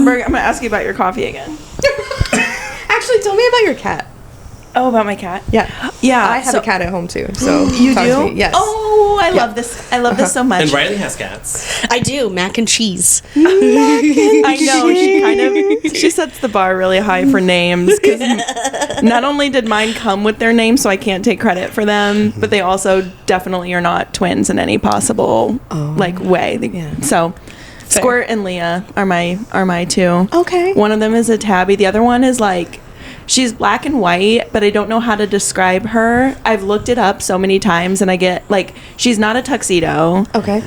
Fosenburg, I'm going to ask you about your coffee again. Actually, tell me about your cat. Oh, about my cat? Yeah. Yeah. I have a cat at home, too. So You talk do? to me. Yes. Oh, I love this. I love this so much. And Riley has cats. I do. Mac and cheese. I know. She sets the bar really high for names. Because not only did mine come with their name, so I can't take credit for them, but they also definitely are not twins in any possible way. So Squirt and Leah are my two. Okay. One of them is a tabby. The other one is like, she's black and white, but I don't know how to describe her. I've looked it up so many times, and I get like, she's not a tuxedo. Okay.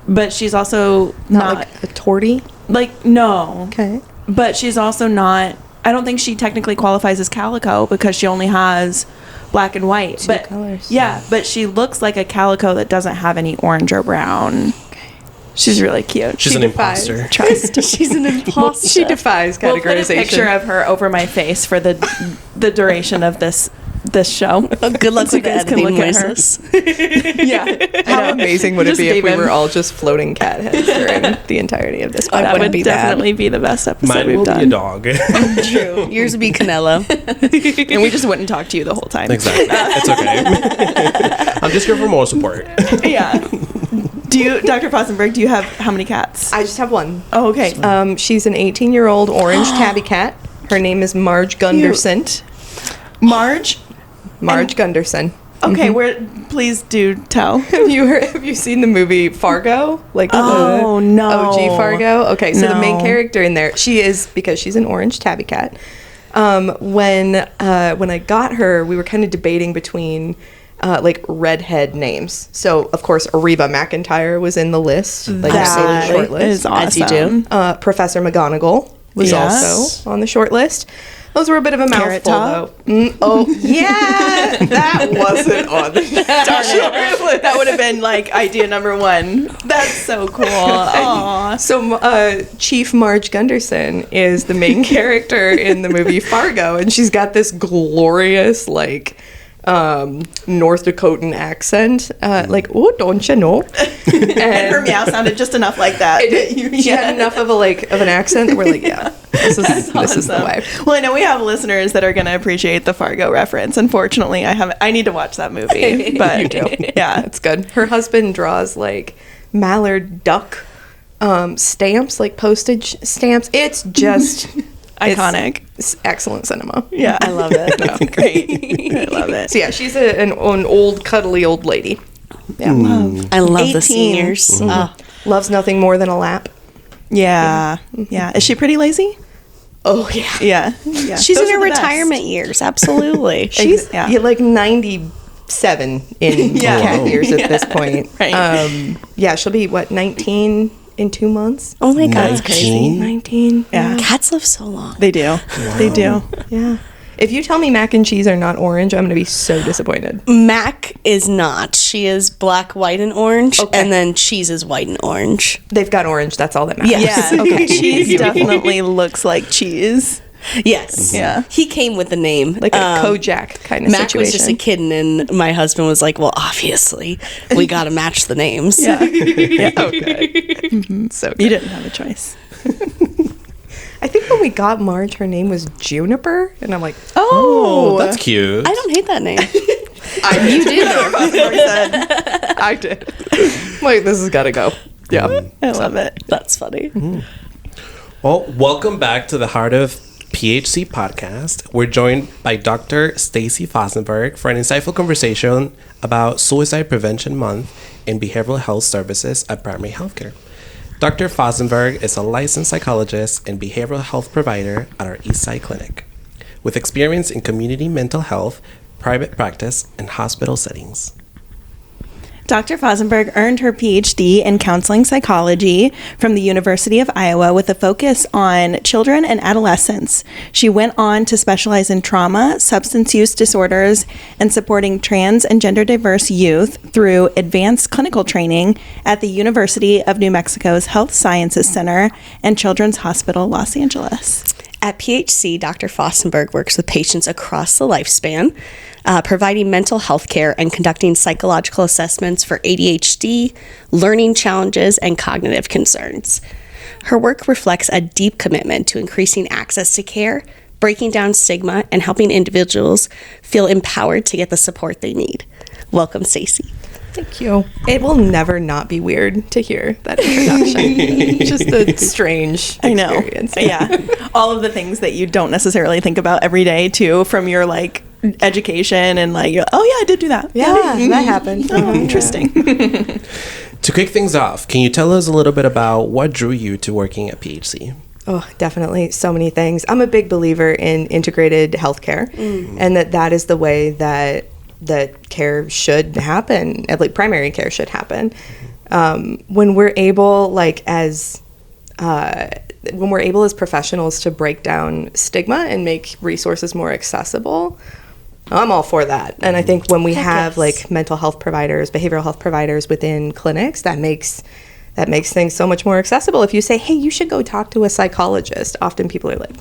But she's also not like a tortie? Like, no. Okay. But she's also not, I don't think she technically qualifies as calico because she only has black and white. Two colors. Yeah, but she looks like a calico that doesn't have any orange or brown. She's really cute. She's an imposter. Trust. She's an imposter. She defies We'll put a categorization. picture of her over my face for the duration of this show. Oh, good luck So with the you guys can editing look at her. noises. Yeah. How amazing would it Just be if we David. were all just floating cat heads during the entirety of this podcast? That would be bad. definitely be the best episode Mine we've will done. be a dog. True. Yours would be Canelo. And we just wouldn't talk to you the whole time. Exactly. It's okay. I'm just here for moral support. Yeah. Dr. Fosenburg, do you have how many cats? I just have one. Oh, okay. She's an 18-year-old orange tabby cat. Her name is Marge Gunderson. Marge? Marge Gunderson. Okay, please do tell. Have you seen the movie Fargo? Like Oh, the no. OG Fargo? Okay, so the main No. character in there, because she's an orange tabby cat. When I got her, we were kind of debating between like redhead names. So of course Ariba McIntyre was in the list, like That the short list. is awesome. As you do. Professor McGonagall was Yes. also on the short list. Those were a bit of a Carrot mouthful, Top? though. Oh, yeah, that wasn't on the short list. That would have been like idea number one. That's so cool. Aw. So Chief Marge Gunderson is the main character in the movie Fargo, and she's got this glorious, like, North Dakotan accent, like, oh, don't you know? And her meow sounded just enough like that. She had enough of an accent that we're like, yeah, this is the Awesome. way. Well, I know we have listeners that are going to appreciate the Fargo reference. Unfortunately, I need to watch that movie. But You do. Yeah. It's good. Her husband draws like mallard duck stamps, like postage stamps. It's just Iconic. It's excellent cinema. Yeah. I love it. That's great. I love it. So yeah, she's an old cuddly old lady. Yeah, I love the 18. seniors. loves nothing more than a lap. Yeah. Yeah. Is she pretty lazy? Oh yeah, Yeah. Yeah. She's Those in are her the best. retirement years. Absolutely. she's Yeah. like 97 in Yeah. cat years at this point. Right. Yeah, she'll be 19 in 2 months. Oh my god, that's 19? crazy. 19. Yeah. Cats live so long. They do. They do. Yeah. If you tell me mac and cheese are not orange, I'm going to be so disappointed. Mac is not. She is black, white, and orange, Okay. and then cheese is white and orange. They've got orange. That's all that matters. Yes. Yeah. Okay. Cheese definitely looks like cheese. Yes. Yeah. He came with the name. Like a Kojak kind of Mac situation. was just a kitten, and my husband was like, well, obviously, we got to match the names. Yeah. Yeah. Okay. So You didn't have a choice. I think when we got Marge, her name was Juniper, and I'm like, Oh, that's cute. I don't hate that name. you did. I did. Like, this has got to go. Yeah. I love it. That's funny. Well, welcome back to the Heart of PHC podcast. We're joined by Dr. Staci Fosenburg for an insightful conversation about Suicide Prevention Month in behavioral health services at primary healthcare. Dr. Fosenburg is a licensed psychologist and behavioral health provider at our Eastside Clinic, with experience in community mental health, private practice, and hospital settings. Dr. Fosenburg earned her PhD in counseling psychology from the University of Iowa with a focus on children and adolescents. She went on to specialize in trauma, substance use disorders, and supporting trans and gender diverse youth through advanced clinical training at the University of New Mexico's Health Sciences Center and Children's Hospital, Los Angeles. At PHC, Dr. Fosenburg works with patients across the lifespan, providing mental health care and conducting psychological assessments for ADHD, learning challenges, and cognitive concerns. Her work reflects a deep commitment to increasing access to care, breaking down stigma, and helping individuals feel empowered to get the support they need. Welcome, Staci. Thank you. It will never not be weird to hear that introduction. Just a strange experience. Yeah. All of the things that you don't necessarily think about every day, too, from your, like, education and, like, oh, yeah, I did do that. Yeah, that happened. Oh, interesting. To kick things off, can you tell us a little bit about what drew you to working at PHC? Oh, definitely. So many things. I'm a big believer in integrated healthcare, and that is the way that care should happen, like primary care should happen. When we're able, when we're able as professionals to break down stigma and make resources more accessible, I'm all for that. And I think when we have like mental health providers, behavioral health providers within clinics, that makes things so much more accessible. If you say, hey, you should go talk to a psychologist, often people are like,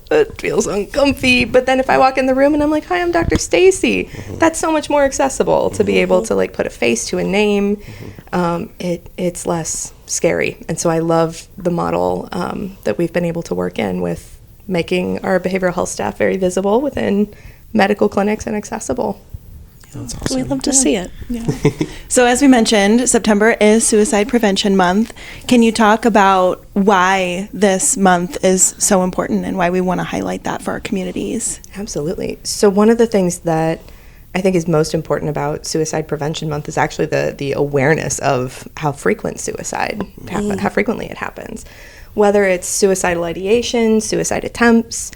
it feels uncomfy. But then if I walk in the room and I'm like, hi, I'm Dr. Staci, that's so much more accessible to be able to like put a face to a name. It's less scary. And so I love the model that we've been able to work in with making our behavioral health staff very visible within medical clinics and accessible. That's awesome. We love to see it. Yeah. So as we mentioned, September is Suicide Prevention Month. Can you talk about why this month is so important and why we want to highlight that for our communities? Absolutely. So one of the things that I think is most important about Suicide Prevention Month is actually the awareness of how frequent suicide how frequently it happens. Whether it's suicidal ideation, suicide attempts,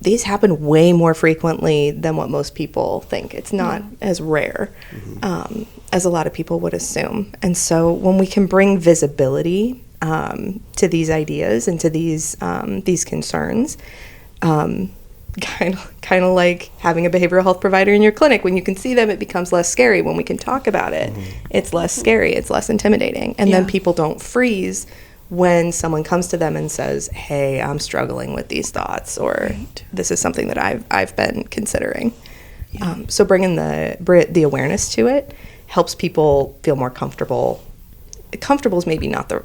these happen way more frequently than what most people think. It's not as rare as a lot of people would assume. And so when we can bring visibility to these ideas and to these concerns, kind of like having a behavioral health provider in your clinic, when you can see them, it becomes less scary. When we can talk about it, it's less scary, it's less intimidating. And then people don't freeze when someone comes to them and says, hey, I'm struggling with these thoughts, or this is something that I've been considering. So bringing the awareness to it helps people feel more comfortable. Comfortable is maybe not the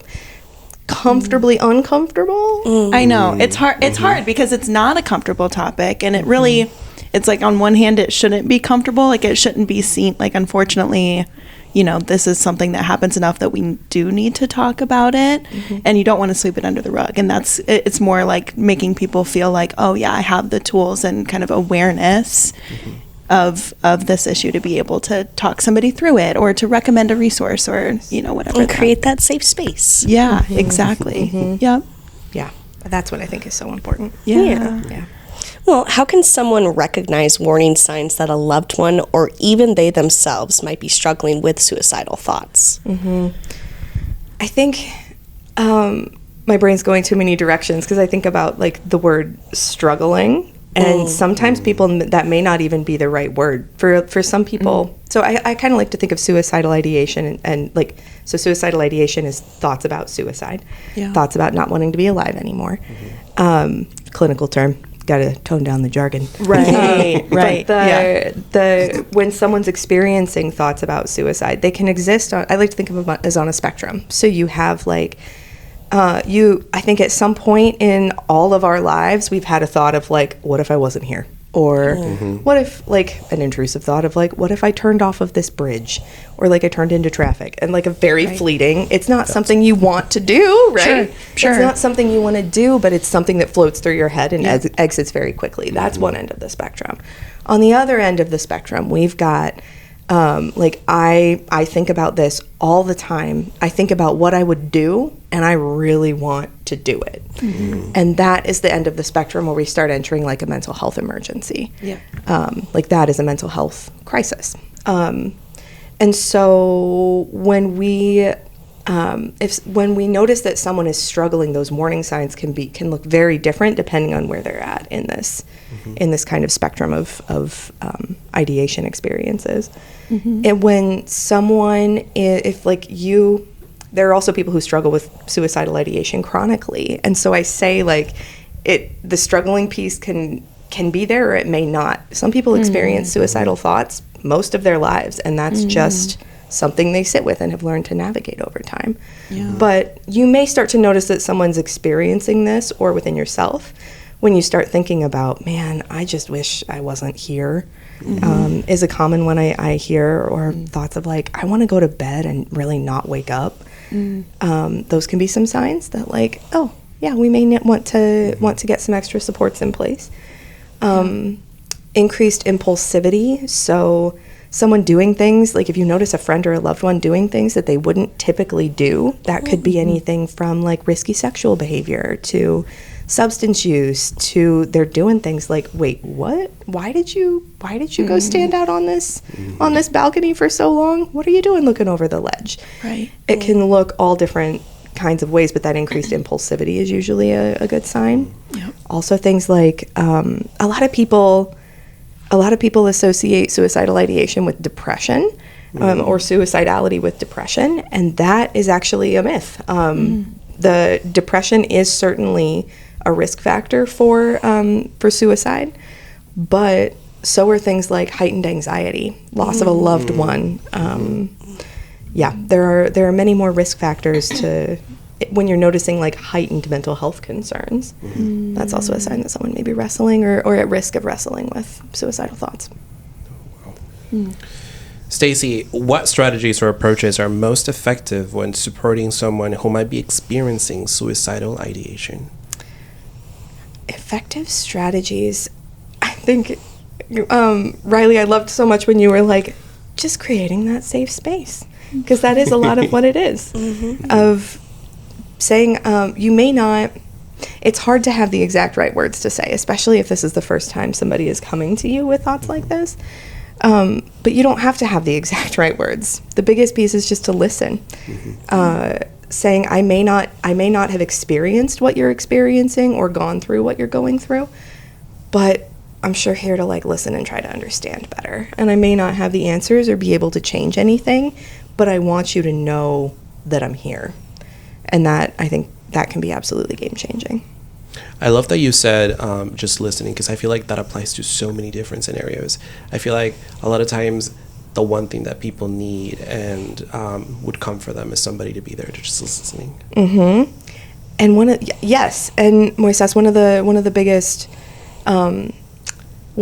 comfortably uncomfortable. I know. It's hard. It's hard because it's not a comfortable topic, and it really, it's like on one hand, it shouldn't be comfortable. Like it shouldn't be seen. Like unfortunately, you know, this is something that happens enough that we do need to talk about it, and you don't want to sweep it under the rug. And it's more like making people feel like, oh yeah, I have the tools and kind of awareness of this issue to be able to talk somebody through it or to recommend a resource or, you know, whatever. And create that safe space. Yeah, exactly. Yep. Yeah, that's what I think is so important. Yeah. Well, how can someone recognize warning signs that a loved one or even they themselves might be struggling with suicidal thoughts? I think my brain's going too many directions because I think about like the word struggling, and sometimes people, that may not even be the right word for some people. So I kind of like to think of suicidal ideation and like, so suicidal ideation is thoughts about suicide, thoughts about not wanting to be alive anymore. Clinical term. Got to tone down the jargon. Right. When someone's experiencing thoughts about suicide, they can exist on, I like to think of them as on a spectrum. So you have like, I think at some point in all of our lives, we've had a thought of like, what if I wasn't here? Or what if, like, an intrusive thought of like, what if I turned off of this bridge? Or like I turned into traffic, and like a very fleeting, it's not something you want to do, right? Sure. It's not something you want to do, but it's something that floats through your head and exits very quickly. That's one end of the spectrum. On the other end of the spectrum, we've got, like I think about this all the time. I think about what I would do, and I really want to do it. And that is the end of the spectrum where we start entering like a mental health emergency. Like that is a mental health crisis. And so when we notice that someone is struggling, those warning signs can look very different depending on where they're at in this kind of spectrum of ideation experiences. And when someone, there are also people who struggle with suicidal ideation chronically, and so I say like the struggling piece can be there or it may not. Some people experience suicidal thoughts most of their lives, and that's just something they sit with and have learned to navigate over time. But you may start to notice that someone's experiencing this, or within yourself, when you start thinking about, man, I just wish I wasn't here, is a common one I hear, or thoughts of like, I want to go to bed and really not wake up. Those can be some signs that like, oh yeah, we may want to get some extra supports in place. Increased impulsivity, so someone doing things, like if you notice a friend or a loved one doing things that they wouldn't typically do, that could be anything from like risky sexual behavior to substance use to they're doing things like, wait, what? Why did you go stand out on this balcony for so long? What are you doing looking over the ledge? Right. It can look all different kinds of ways, but that increased impulsivity is usually a good sign. Yep. Also things like a lot of people associate suicidal ideation with depression, or suicidality with depression, and that is actually a myth. The depression is certainly a risk factor for suicide, but so are things like heightened anxiety, loss of a loved one. There are many more risk factors to when you're noticing like heightened mental health concerns. That's also a sign that someone may be wrestling or at risk of wrestling with suicidal thoughts. Staci, what strategies or approaches are most effective when supporting someone who might be experiencing suicidal ideation? Effective strategies. I think, Riley, I loved so much when you were like, just creating that safe space, because that is a lot of what it is. Of saying, you may not, it's hard to have the exact right words to say, especially if this is the first time somebody is coming to you with thoughts like this. But you don't have to have the exact right words. The biggest piece is just to listen. Saying, I may not have experienced what you're experiencing or gone through what you're going through, but I'm sure here to like listen and try to understand better. And I may not have the answers or be able to change anything, but I want you to know that I'm here. And that, I think that can be absolutely game changing. I love that you said just listening, because I feel like that applies to so many different scenarios. I feel like a lot of times the one thing that people need and would come for them is somebody to be there to just listening. And and Moises, one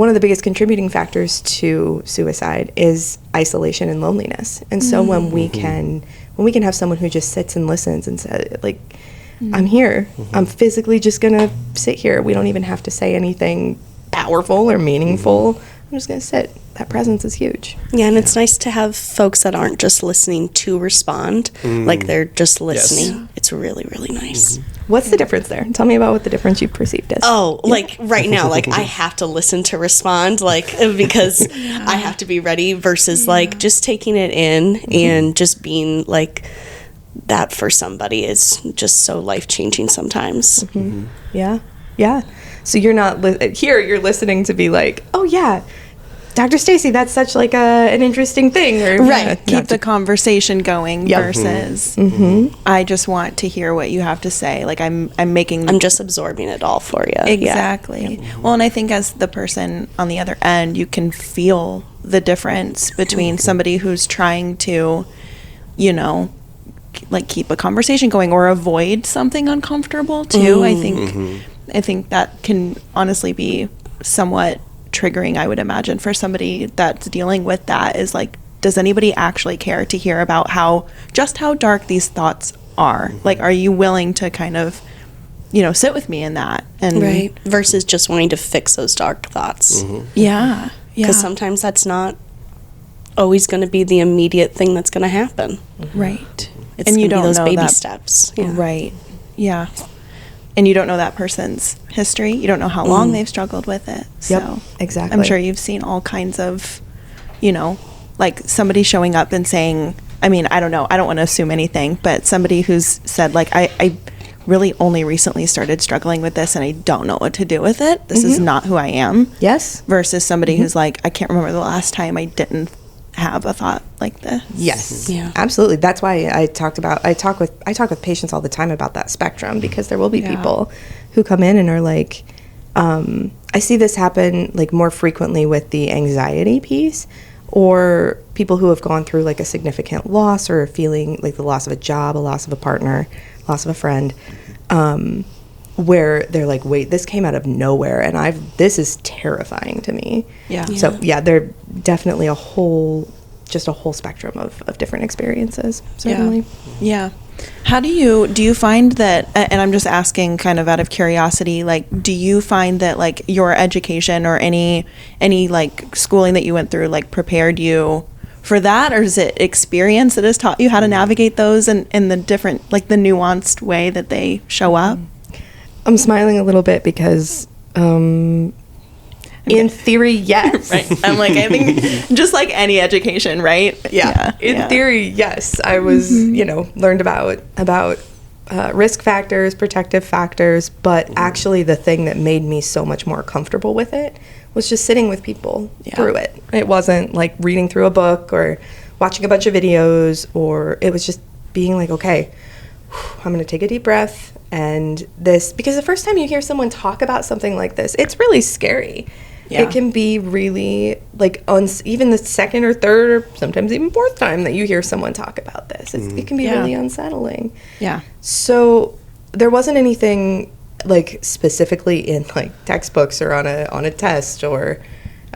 of the biggest contributing factors to suicide is isolation and loneliness. And so when we can have someone who just sits and listens and says, like, I'm here. I'm physically just gonna sit here. We don't even have to say anything powerful or meaningful. I'm just gonna sit. That presence is huge. Yeah, and it's nice to have folks that aren't just listening to respond, like they're just listening. Yes. It's really, really nice. What's the difference there? Tell me about what the difference you perceived is. Oh, like right now, like I have to listen to respond, like because I have to be ready versus like just taking it in and just being like that for somebody is just so life-changing sometimes. Yeah. So you're not here. You're listening to be like, oh yeah, Dr. Staci, that's such like an interesting thing, or right? Keep the conversation going versus I just want to hear what you have to say. Like I'm just absorbing it all for you. Exactly. Yeah. Well, and I think as the person on the other end, you can feel the difference between somebody who's trying to, like keep a conversation going or avoid something uncomfortable too. I think that can honestly be somewhat triggering, I would imagine, for somebody that's dealing with that, is like, does anybody actually care to hear about how dark these thoughts are? Like, are you willing to kind of, sit with me in that? And right. Versus just wanting to fix those dark thoughts. Yeah. Because sometimes that's not always going to be the immediate thing that's going to happen. Right. It's and you don't those know baby steps. Yeah. Right. Yeah. And you don't know that person's history. You don't know how long they've struggled with it. So exactly. I'm sure you've seen all kinds of, like somebody showing up and saying, I mean, I don't know. I don't want to assume anything, but somebody who's said, like, I really only recently started struggling with this and I don't know what to do with it. This is not who I am. Yes. Versus somebody who's like, I can't remember the last time I didn't have a thought like this. Yes. Yeah. Absolutely. That's why I talk with patients all the time about that spectrum, because there will be people who come in and are like, I see this happen like more frequently with the anxiety piece. or people who have gone through like a significant loss or feeling like the loss of a job, a loss of a partner, loss of a friend, where they're like, wait, this came out of nowhere, and this is terrifying to me. Yeah. So yeah, they're definitely a whole spectrum of different experiences, certainly. Yeah. How do you find that, and I'm just asking kind of out of curiosity, like, do you find that like your education or any like schooling that you went through like prepared you for that, or is it experience that has taught you how to navigate those in the different, like the nuanced way that they show up? I'm smiling a little bit because in theory, yes. Right. I'm like, I think just like any education, right? Yeah. In theory, yes. I was, learned about risk factors, protective factors, but actually the thing that made me so much more comfortable with it was just sitting with people through it. It wasn't like reading through a book or watching a bunch of videos, or it was just being like, okay, I'm going to take a deep breath. And because the first time you hear someone talk about something like this, it's really scary. Yeah. It can be really like even the second or third or sometimes even fourth time that you hear someone talk about this. It can be really unsettling. Yeah. So there wasn't anything like specifically in like textbooks or on a test or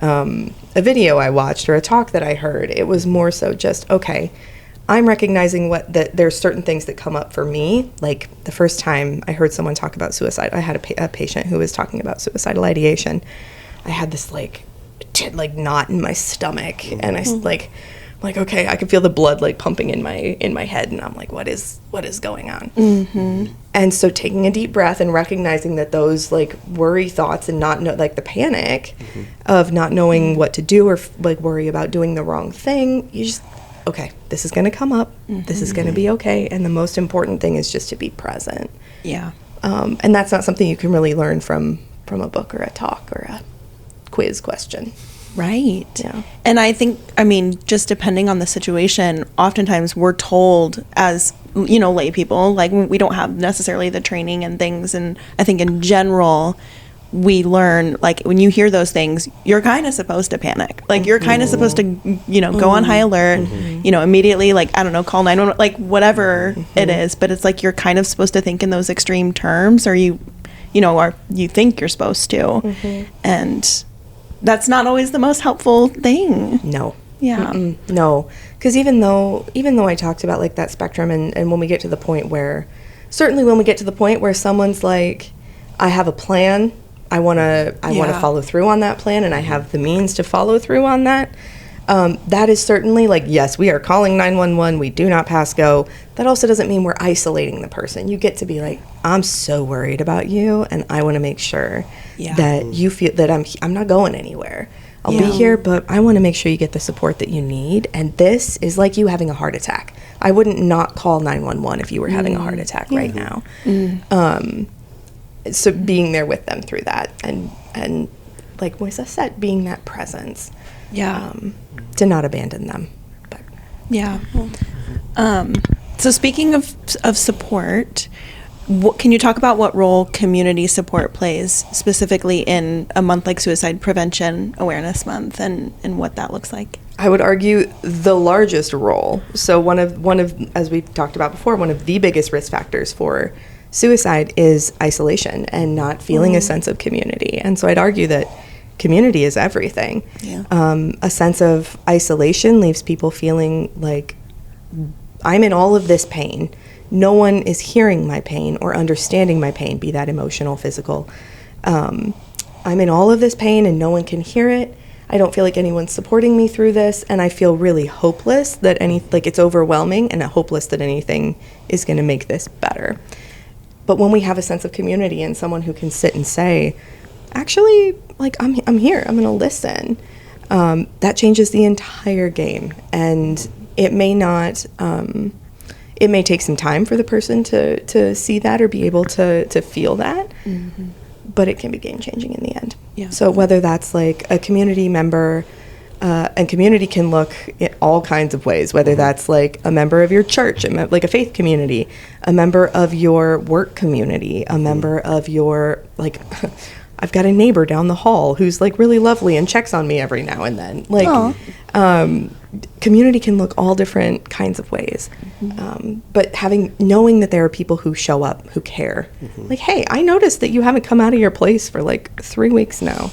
a video I watched or a talk that I heard. It was more so just, okay, I'm recognizing that there's certain things that come up for me. Like the first time I heard someone talk about suicide, I had a patient who was talking about suicidal ideation. I had this like knot in my stomach, and I like okay, I could feel the blood like pumping in my head, and I'm like, what is going on? Mm-hmm. And so taking a deep breath and recognizing that those like worry thoughts and like the panic of not knowing what to do or like worry about doing the wrong thing, you just, okay, this is going to come up. Mm-hmm. This is going to be okay. And the most important thing is just to be present. Yeah. And that's not something you can really learn from a book or a talk or a quiz question. Right. Yeah. And I think, just depending on the situation, oftentimes we're told as, lay people, like we don't have necessarily the training and things. And I think in general, we learn, like, when you hear those things, you're kind of supposed to panic. Like, you're kind of supposed to, go on high alert, immediately, like, I don't know, call 911, like, whatever it is. But it's like you're kind of supposed to think in those extreme terms, or you think you're supposed to. And that's not always the most helpful thing. No. Yeah. No. Because even though I talked about, like, that spectrum, and when we get to the point where someone's like, I have a plan, I want to follow through on that plan, and I have the means to follow through on that. That is certainly like, yes, we are calling 911. We do not pass go. That also doesn't mean we're isolating the person. You get to be like, I'm so worried about you, and I want to make sure that you feel that I'm not going anywhere. I'll be here, but I want to make sure you get the support that you need. And this is like you having a heart attack. I wouldn't not call 911 if you were having a heart attack right now. So being there with them through that, and like Moisa said, being that presence, to not abandon them. But so speaking of support, can you talk about what role community support plays specifically in a month like Suicide Prevention Awareness Month, and what that looks like? I would argue the largest role. So one of as we talked about before, one of the biggest risk factors for suicide is isolation and not feeling a sense of community. And so I'd argue that community is everything. A sense of isolation leaves people feeling like, I'm in all of this pain. No one is hearing my pain or understanding my pain, be that emotional, physical. I'm in all of this pain and no one can hear it. I don't feel like anyone's supporting me through this, and I feel really hopeless that it's overwhelming, and hopeless that anything is going to make this better. But when we have a sense of community and someone who can sit and say, actually, like, I'm here, I'm going to listen, that changes the entire game. And it may not, it may take some time for the person to see that or be able to feel that, but it can be game changing in the end. Yeah. So whether that's like a community member, and community can look in all kinds of ways, whether that's like a member of your church, like a faith community, a member of your work community, a member of your, like, I've got a neighbor down the hall who's like really lovely and checks on me every now and then. Like, Community can look all different kinds of ways. But knowing that there are people who show up, who care. Like, hey, I noticed that you haven't come out of your place for like 3 weeks now.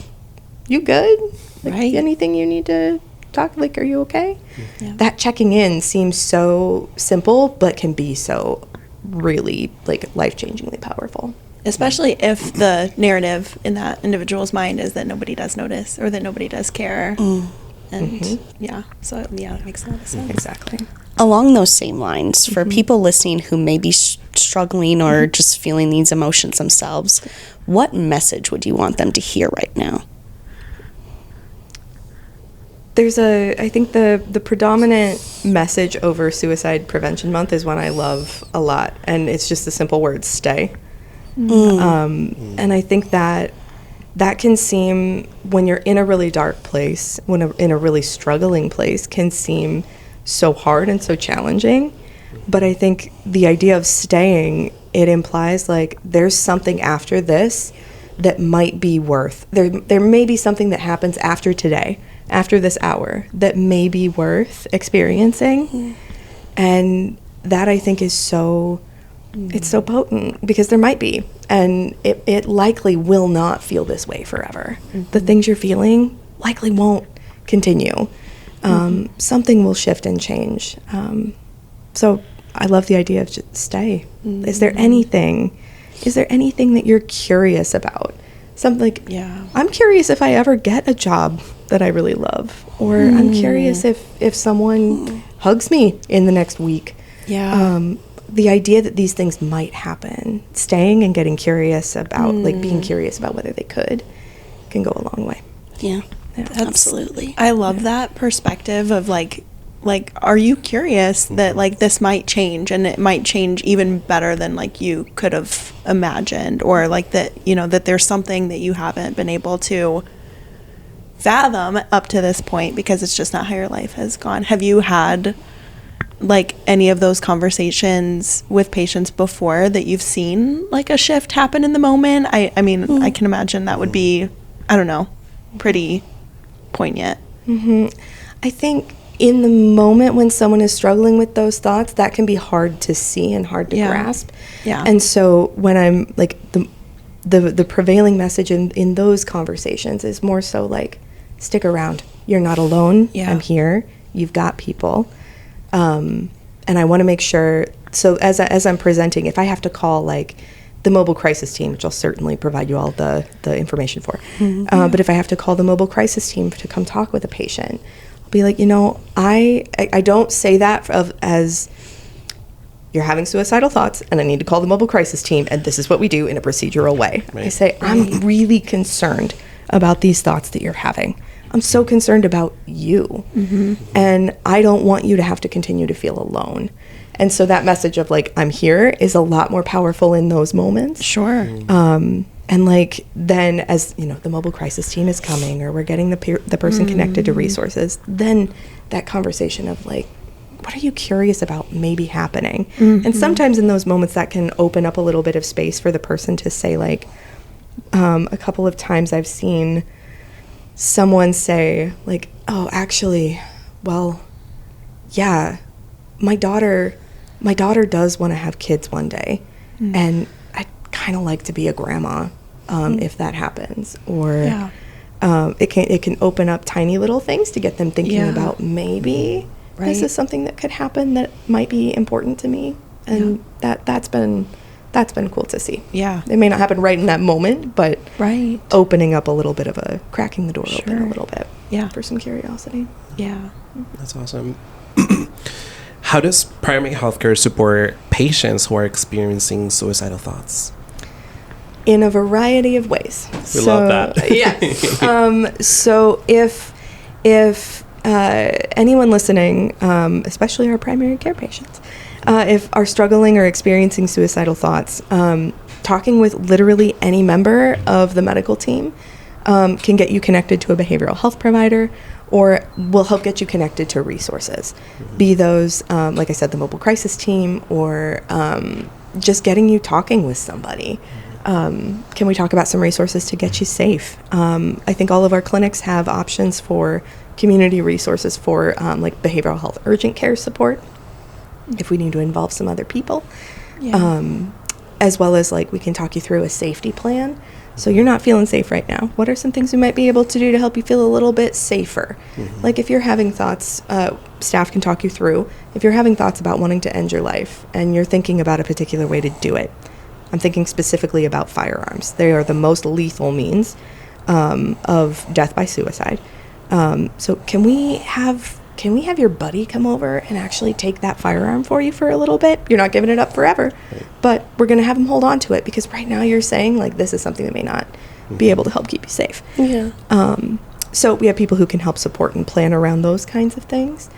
You good? Like, Right. Anything you need to talk, like, are you okay? Yeah. That checking in seems so simple, but can be so really like life-changingly powerful. Especially if the narrative in that individual's mind is that nobody does notice or that nobody does care. And so it makes a lot of sense. Exactly. Along those same lines, for people listening who may be struggling or just feeling these emotions themselves, what message would you want them to hear right now? I think the predominant message over Suicide Prevention Month is one I love a lot, and it's just the simple word, stay. And I think that can seem, when you're in a really dark place, in a really struggling place, can seem so hard and so challenging. But I think the idea of staying, it implies like there's something after this that might be there may be something that happens after today, after this hour, that may be worth experiencing. And that, I think, is so it's so potent, because there might be, and it likely will not feel this way forever. The things you're feeling likely won't continue. Something will shift and change. So I love the idea of just stay. Is there anything that you're curious about? Something like, I'm curious if I ever get a job that I really love, or I'm curious if someone hugs me in the next week. The idea that these things might happen, staying and getting curious about, like being curious about whether they could, can go a long way. Yeah, absolutely. I love that perspective of like, are you curious that like this might change, and it might change even better than like you could have imagined, or like that, that there's something that you haven't been able to fathom up to this point because it's just not how your life has gone. Have you had like any of those conversations with patients before that you've seen like a shift happen in the moment? I mean, I can imagine that would be, I don't know, pretty poignant. I think in the moment when someone is struggling with those thoughts, that can be hard to see and hard to grasp. And so when I'm like, the prevailing message in those conversations is more so like, stick around. You're not alone. I'm here. You've got people. And I want to make sure, so as I'm presenting, if I have to call like the mobile crisis team, which I'll certainly provide you all the information for, but if I have to call the mobile crisis team to come talk with a patient, I'll be like, I don't say that as you're having suicidal thoughts and I need to call the mobile crisis team and this is what we do in a procedural way. I say, I'm really concerned about these thoughts that you're having. I'm so concerned about you. And I don't want you to have to continue to feel alone. And so that message of like, I'm here is a lot more powerful in those moments. Sure. And like, then as the mobile crisis team is coming, or we're getting the person connected to resources, then that conversation of like, what are you curious about maybe happening? And sometimes in those moments that can open up a little bit of space for the person to say like, a couple of times I've seen someone say like, oh, actually, well, yeah, my daughter does want to have kids one day, and I'd kind of like to be a grandma if that happens. Or it can open up tiny little things to get them thinking about maybe this is something that could happen that might be important to me, and that's been cool to see. It may not happen right in that moment, but opening up a little bit of cracking the door open a little bit for some curiosity. That's awesome. How does primary healthcare support patients who are experiencing suicidal thoughts? In a variety of ways. We love that. Yes. So if anyone listening, especially our primary care patients, if are struggling or experiencing suicidal thoughts, talking with literally any member of the medical team can get you connected to a behavioral health provider, or will help get you connected to resources. Be those, like I said, the mobile crisis team, or just getting you talking with somebody. Can we talk about some resources to get you safe? I think all of our clinics have options for community resources for like behavioral health urgent care support if we need to involve some other people. As well as like we can talk you through a safety plan. So you're not feeling safe right now. What are some things we might be able to do to help you feel a little bit safer? Like if you're having thoughts, staff can talk you through. If you're having thoughts about wanting to end your life and you're thinking about a particular way to do it, I'm thinking specifically about firearms. They are the most lethal means of death by suicide. So can we have your buddy come over and actually take that firearm for you for a little bit? You're not giving it up forever, but we're going to have him hold on to it because right now you're saying like this is something that may not be able to help keep you safe. So we have people who can help support and plan around those kinds of things.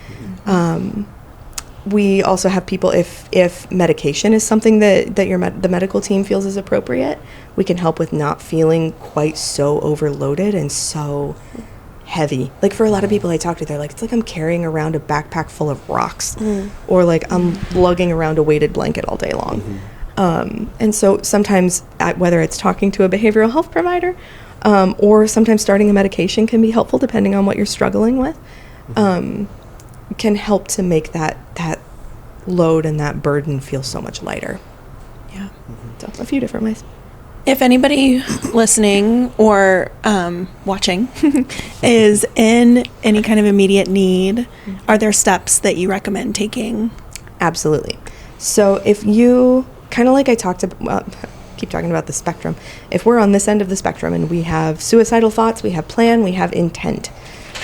We also have people, if medication is something that the medical team feels is appropriate, we can help with not feeling quite so overloaded and so heavy. Like for a lot of people I talk to, they're like, it's like I'm carrying around a backpack full of rocks, or like I'm lugging around a weighted blanket all day long. And so sometimes, whether it's talking to a behavioral health provider, or sometimes starting a medication can be helpful depending on what you're struggling with, can help to make that load and that burden feel so much lighter. So a few different ways. If anybody listening or watching is in any kind of immediate need, are there steps that you recommend taking? Absolutely. So if you, kind of like I talked about, keep talking about the spectrum. If we're on this end of the spectrum and we have suicidal thoughts, we have plan, we have intent.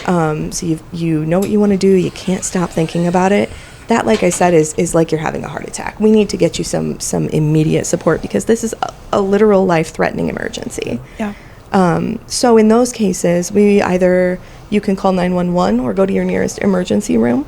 So you know what you want to do, you can't stop thinking about it. That, like I said, is like you're having a heart attack. We need to get you some immediate support because this is a literal life-threatening emergency. So in those cases, you can call 911 or go to your nearest emergency room.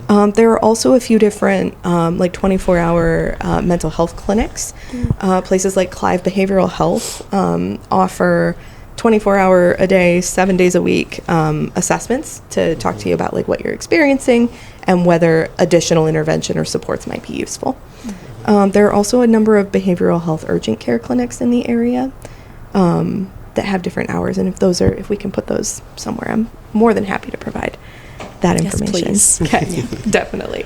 There are also a few different like 24-hour mental health clinics. Places like Clive Behavioral Health offer 24-hour a day, 7 days a week assessments to talk to you about like what you're experiencing and whether additional intervention or supports might be useful. There are also a number of behavioral health urgent care clinics in the area that have different hours, and if we can put those somewhere, I'm more than happy to provide that information. Yes, please. Okay, definitely.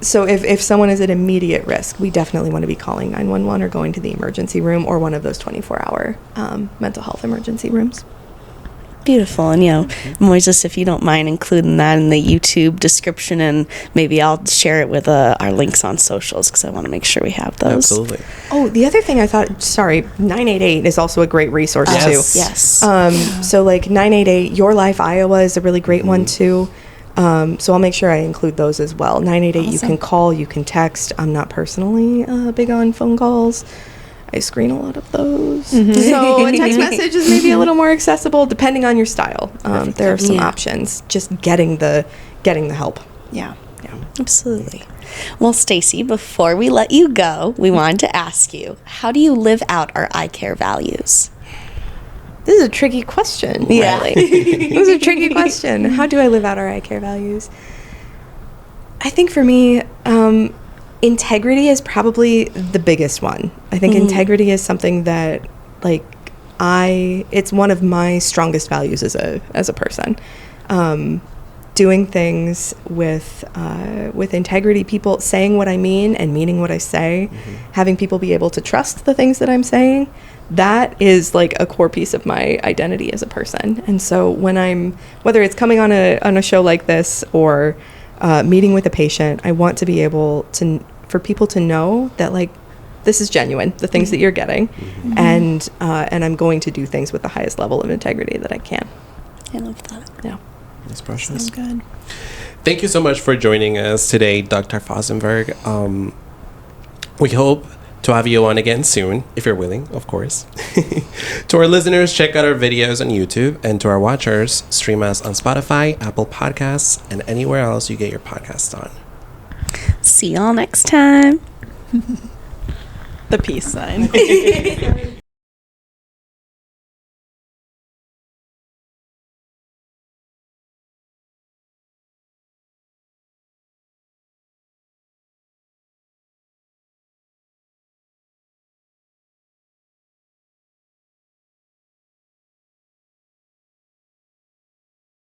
So if someone is at immediate risk, we definitely want to be calling 911 or going to the emergency room or one of those 24-hour mental health emergency rooms. Beautiful. And, Moises, if you don't mind including that in the YouTube description, and maybe I'll share it with our links on socials because I want to make sure we have those. Absolutely. Oh, the other thing 988 is also a great resource too. Yes. So like 988, Your Life Iowa is a really great one too. So I'll make sure I include those as well. 988, awesome. You can call, you can text. I'm not personally big on phone calls. I screen a lot of those. So a text message is maybe a little more accessible depending on your style. There are some options. Just getting the help. Yeah. Absolutely. Well, Staci, before we let you go, we wanted to ask you, how do you live out our eye care values? This is a tricky question. Yeah. Riley. This is a tricky question. How do I live out our eye care values? I think for me, integrity is probably the biggest one. I think integrity is something that, like, it's one of my strongest values as a person. Doing things with integrity, people saying what I mean and meaning what I say, having people be able to trust the things that I'm saying, that is like a core piece of my identity as a person. And so when whether it's coming on a show like this or meeting with a patient, I want to be able for people to know that, like, this is genuine, the things that you're getting, and I'm going to do things with the highest level of integrity that I can. I love that. Yeah. That's precious. So good. Thank you so much for joining us today, Dr. Fosenburg. We hope to have you on again soon, if you're willing, of course. To our listeners, check out our videos on YouTube, and to our watchers, stream us on Spotify, Apple Podcasts, and anywhere else you get your podcasts on. See y'all next time. The peace sign.